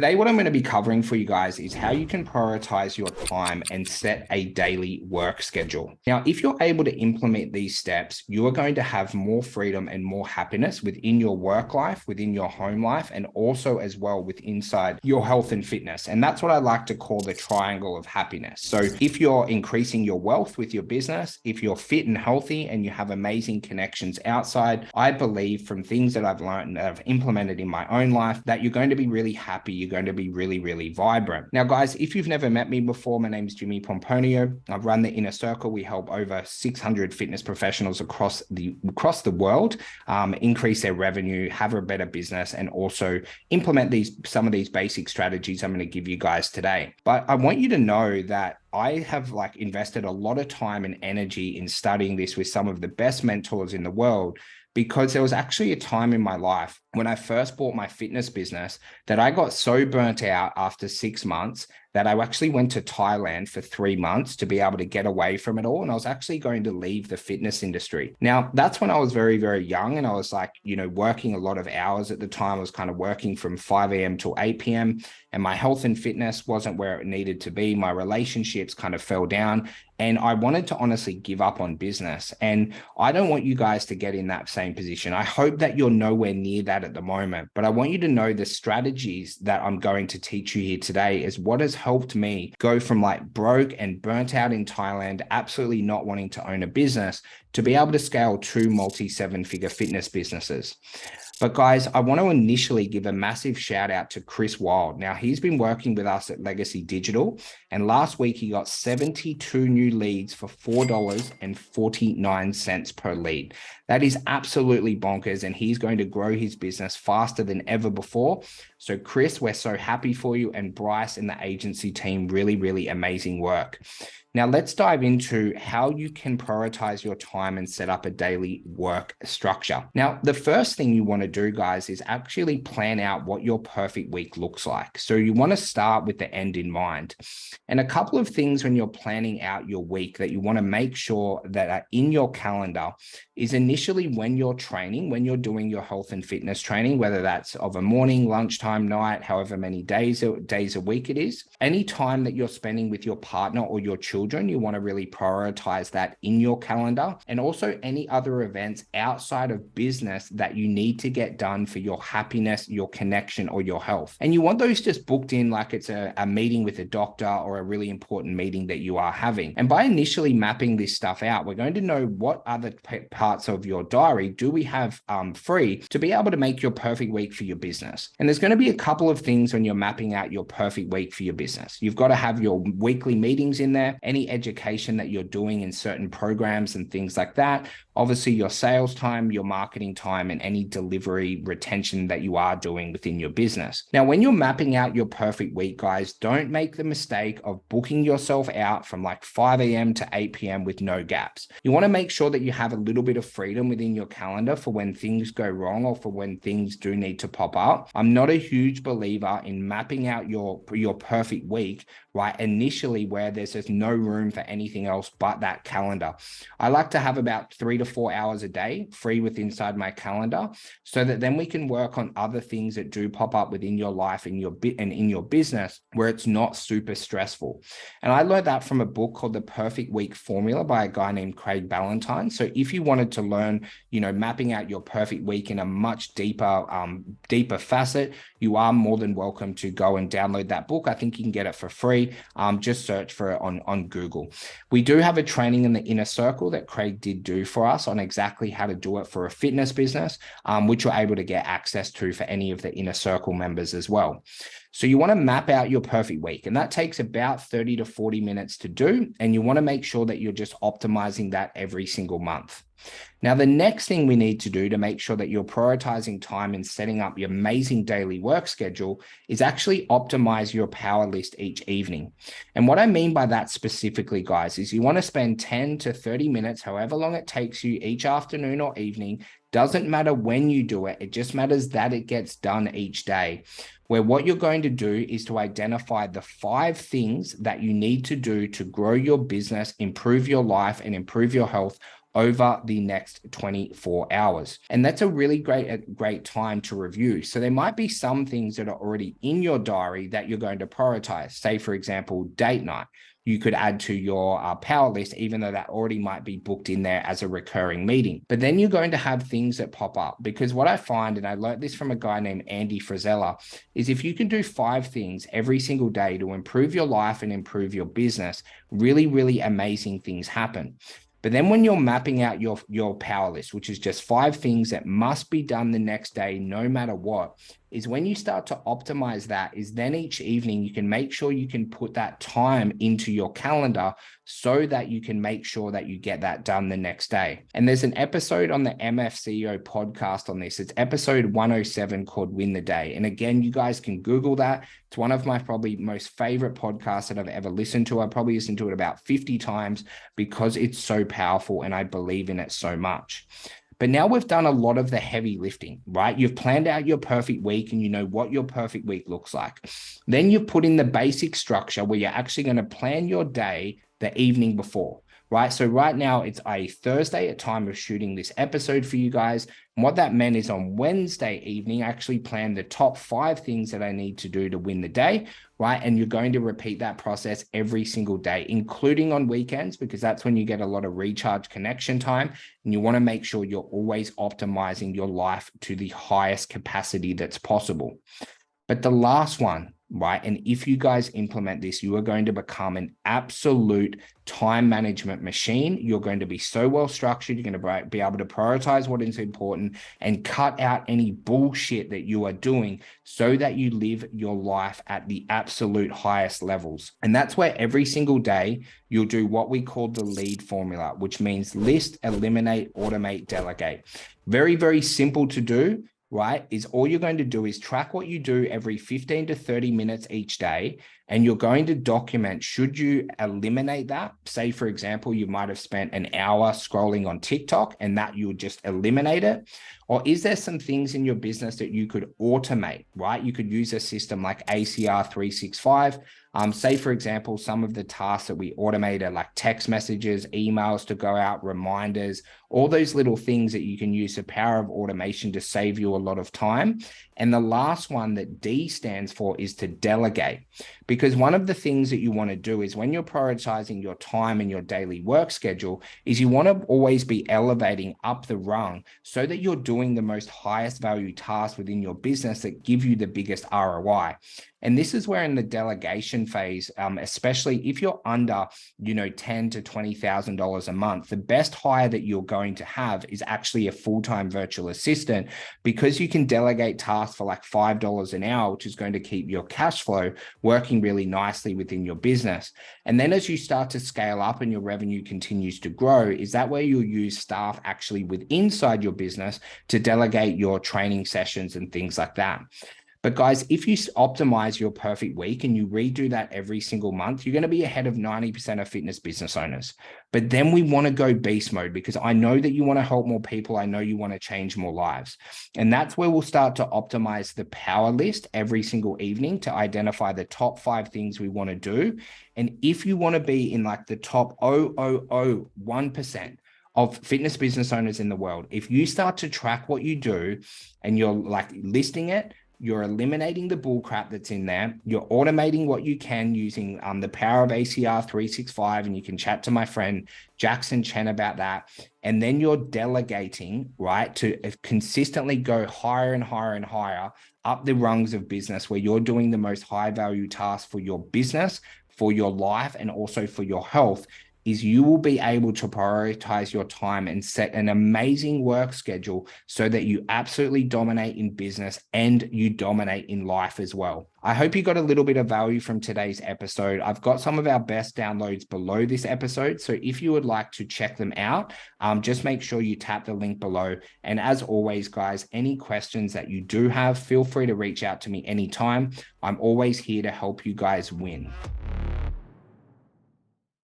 Today, what I'm going to be covering for you guys is how you can prioritize your time and set a daily work schedule. Now, if you're able to implement these steps, you are going to have more freedom and more happiness within your work life, within your home life, and also as well with inside your health and fitness. And that's what I like to call the triangle of happiness. So if you're increasing your wealth with your business, if you're fit and healthy and you have amazing connections outside, I believe from things that I've learned and that I've implemented in my own life that you're going to be really happy. You're going to be really, really vibrant. Now, guys, if you've never met me before, my name is Jimmy Pomponio. I run the Inner Circle. We help over 600 fitness professionals across the world increase their revenue, have a better business, and also implement some of these basic strategies I'm going to give you guys today. But I want you to know that I have invested a lot of time and energy in studying this with some of the best mentors in the world, because there was actually a time in my life when I first bought my fitness business that I got so burnt out after 6 months that I actually went to Thailand for 3 months to be able to get away from it all. And I was actually going to leave the fitness industry. Now, that's when I was very, very young. And I was working a lot of hours at the time. I was kind of working from 5 a.m. till 8 p.m. And my health and fitness wasn't where it needed to be. My relationships kind of fell down. And I wanted to honestly give up on business. And I don't want you guys to get in that same position. I hope that you're nowhere near that at the moment. But I want you to know the strategies that I'm going to teach you here today is what has helped me go from broke and burnt out in Thailand, absolutely not wanting to own a business, to be able to scale 2 multi-7-figure fitness businesses. But guys, I want to initially give a massive shout out to Chris Wild. Now, he's been working with us at Legacy Digital, and last week he got 72 new leads for $4.49 per lead. That is absolutely bonkers, and he's going to grow his business faster than ever before. So Chris, we're so happy for you, and Bryce and the agency team, really, really amazing work. Now, let's dive into how you can prioritize your time and set up a daily work structure. Now, the first thing you want to do, guys, is actually plan out what your perfect week looks like. So you want to start with the end in mind. And a couple of things when you're planning out your week that you want to make sure that are in your calendar is initially when you're training, when you're doing your health and fitness training, whether that's of a morning, lunchtime, night, however many days a week it is, any time that you're spending with your partner or your children, you want to really prioritize that in your calendar. And also any other events outside of business that you need to get done for your happiness, your connection, or your health. And you want those just booked in like it's a meeting with a doctor or a really important meeting that you are having. And by initially mapping this stuff out, we're going to know what other parts of your diary do we have free to be able to make your perfect week for your business. And there's going to be a couple of things when you're mapping out your perfect week for your business. You've got to have your weekly meetings in there, any education that you're doing in certain programs and things like that. Obviously, your sales time, your marketing time, and any delivery retention that you are doing within your business. Now, when you're mapping out your perfect week, guys, don't make the mistake of booking yourself out from 5 a.m. to 8 p.m. with no gaps. You want to make sure that you have a little bit of freedom within your calendar for when things go wrong or for when things do need to pop up. I'm not a huge believer in mapping out your perfect week initially where there's just no room for anything else but that calendar. I like to have about 3 to 4 hours a day free with inside my calendar, so that then we can work on other things that do pop up within your life and in your business where it's not super stressful. And I learned that from a book called The Perfect Week Formula by a guy named Craig Ballantyne. So if you wanted to learn, mapping out your perfect week in a much deeper facet, you are more than welcome to go and download that book. I think you can get it for free. Just search for it on Google. We do have a training in the Inner Circle that Craig did do for us on exactly how to do it for a fitness business, which you're able to get access to for any of the Inner Circle members as well. So you want to map out your perfect week, and that takes about 30 to 40 minutes to do. And you want to make sure that you're just optimizing that every single month. Now, the next thing we need to do to make sure that you're prioritizing time and setting up your amazing daily work schedule is actually optimize your power list each evening. And what I mean by that specifically, guys, is you want to spend 10 to 30 minutes, however long it takes you each afternoon or evening. Doesn't matter when you do it. It just matters that it gets done each day, where what you're going to do is to identify the 5 things that you need to do to grow your business, improve your life, and improve your health over the next 24 hours. And that's a really great time to review. So there might be some things that are already in your diary that you're going to prioritize. Say, for example, date night. You could add to your power list, even though that already might be booked in there as a recurring meeting. But then you're going to have things that pop up, because what I find, and I learned this from a guy named Andy Frisella, is if you can do 5 things every single day to improve your life and improve your business, really, really amazing things happen. But then when you're mapping out your power list, which is just 5 things that must be done the next day, no matter what, is when you start to optimize that, is then each evening you can make sure you can put that time into your calendar so that you can make sure that you get that done the next day. And there's an episode on the MFCEO podcast on this. It's episode 107 called Win the Day. And again, you guys can Google that. It's one of my probably most favorite podcasts that I've ever listened to. I probably listened to it about 50 times because it's so powerful and I believe in it so much. But now we've done a lot of the heavy lifting, right? You've planned out your perfect week and you know what your perfect week looks like. Then you've put in the basic structure where you're actually going to plan your day the evening before, right? So right now it's a Thursday at time of shooting this episode for you guys. And what that meant is on Wednesday evening, I actually planned the top 5 things that I need to do to win the day, right? And you're going to repeat that process every single day, including on weekends, because that's when you get a lot of recharge connection time. And you want to make sure you're always optimizing your life to the highest capacity that's possible. But the last one, right? And if you guys implement this, you are going to become an absolute time management machine. You're going to be so well structured. You're going to be able to prioritize what is important and cut out any bullshit that you are doing so that you live your life at the absolute highest levels. And that's where every single day you'll do what we call the LEAD formula, which means list, eliminate, automate, delegate. Very, very simple to do. Right, is all you're going to do is track what you do every 15 to 30 minutes each day. And you're going to document, should you eliminate that? Say, for example, you might have spent an hour scrolling on TikTok and that you would just eliminate it. Or is there some things in your business that you could automate, right? You could use a system like ACR 365. Say, for example, some of the tasks that we automated, like text messages, emails to go out, reminders, all those little things that you can use the power of automation to save you a lot of time. And the last one that D stands for is to delegate. Because one of the things that you want to do is when you're prioritizing your time and your daily work schedule is you want to always be elevating up the rung so that you're doing the most highest value tasks within your business that give you the biggest ROI. And this is where in the delegation phase, especially if you're under, $10,000 to $20,000 a month, the best hire that you're going to have is actually a full-time virtual assistant, because you can delegate tasks for like $5 an hour, which is going to keep your cash flow working really nicely within your business. And then as you start to scale up and your revenue continues to grow, is that where you'll use staff actually inside your business to delegate your training sessions and things like that. But guys, if you optimize your perfect week and you redo that every single month, you're going to be ahead of 90% of fitness business owners. But then we want to go beast mode, because I know that you want to help more people. I know you want to change more lives. And that's where we'll start to optimize the power list every single evening to identify the top 5 things we want to do. And if you want to be in like the top 0.001% of fitness business owners in the world, if you start to track what you do and you're like listing it, you're eliminating the bull crap that's in there. You're automating what you can using the power of ACR 365. And you can chat to my friend Jackson Chen about that. And then you're delegating, right, to consistently go higher and higher and higher up the rungs of business, where you're doing the most high value tasks for your business, for your life, and also for your health. Is you will be able to prioritize your time and set an amazing work schedule so that you absolutely dominate in business and you dominate in life as well. I hope you got a little bit of value from today's episode. I've got some of our best downloads below this episode. So if you would like to check them out, just make sure you tap the link below. And as always, guys, any questions that you do have, feel free to reach out to me anytime. I'm always here to help you guys win.